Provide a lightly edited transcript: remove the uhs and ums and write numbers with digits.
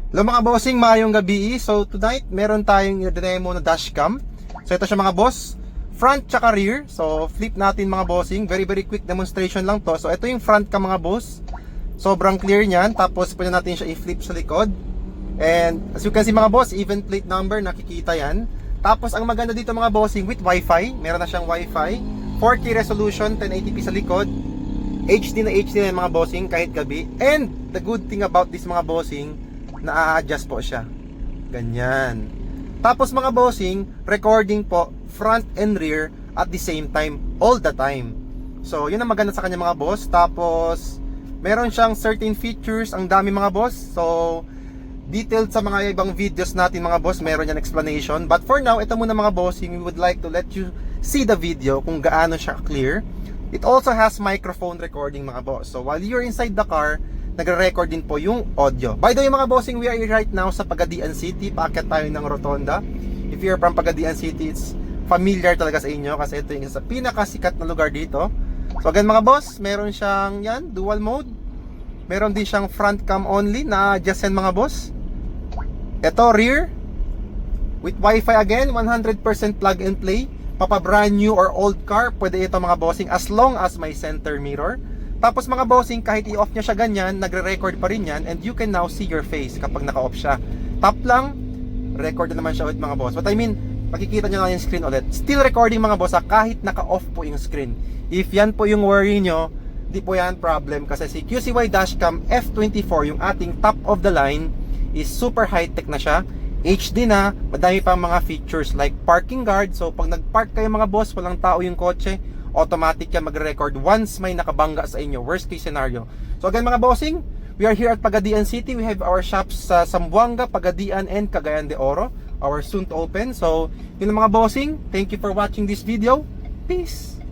Hello mga bossing, maayong gabi. So tonight, meron tayong demo na dashcam. So ito siya mga boss, front tsaka rear. So flip natin mga bossing, very quick demonstration lang to. So ito yung front cam mga boss. Sobrang clear niyan. Tapos pwede natin siya i-flip sa likod. And as you can see mga boss, even plate number, nakikita yan. Tapos ang maganda dito mga bossing, with Wi-Fi, meron na siyang Wi-Fi, 4K resolution, 1080p sa likod, HD na yan mga bossing kahit gabi. And the good thing about this mga bossing, na-adjust po siya. Ganyan. Tapos mga bossing, recording po front and rear at the same time, all the time. So yun ang maganda sa kanya mga boss. Tapos meron siyang certain features, ang dami mga boss. So detailed sa mga ibang videos natin mga boss, meron yan explanation. But for now, ito muna mga bossing, we would like to let you see the video kung gaano siya clear. It also has microphone recording mga boss. So while you're inside the car, nagre-record din po yung audio. By the way mga bossing, we are right now sa Pagadian City. Paakyat tayo ng Rotonda. If you're from Pagadian City, it's familiar talaga sa inyo kasi ito yung isa sa pinakasikat na lugar dito. So again mga boss, meron siyang yan, dual mode. Meron din siyang front cam only na adjust yan mga boss. Ito rear with Wi-Fi again, 100% plug and play. Papa brand new or old car, pwede ito mga bossing as long as may center mirror. Tapos mga bossing, kahit i-off niya siya ganyan, nagre-record pa rin yan, and you can now see your face kapag naka-off siya. Tap lang, record na naman siya ulit mga boss. But I mean, makikita niyo na yung screen ulit. Still recording mga boss kahit naka-off po yung screen. If yan po yung worry nyo, di po yan problem kasi si QCY Dashcam F24, yung ating top of the line, is super high-tech na siya. HD na, madami pang mga features like parking guard. So pag nag-park kayo mga boss, walang tao yung kotse, automatic yan magre-record once may nakabangga sa inyo, worst case scenario. So again mga bossing, we are here at Pagadian City. We have our shops sa Zamboanga, Pagadian, and Cagayan de Oro, our soon to open. So yun ang mga bossing, thank you for watching this video. Peace!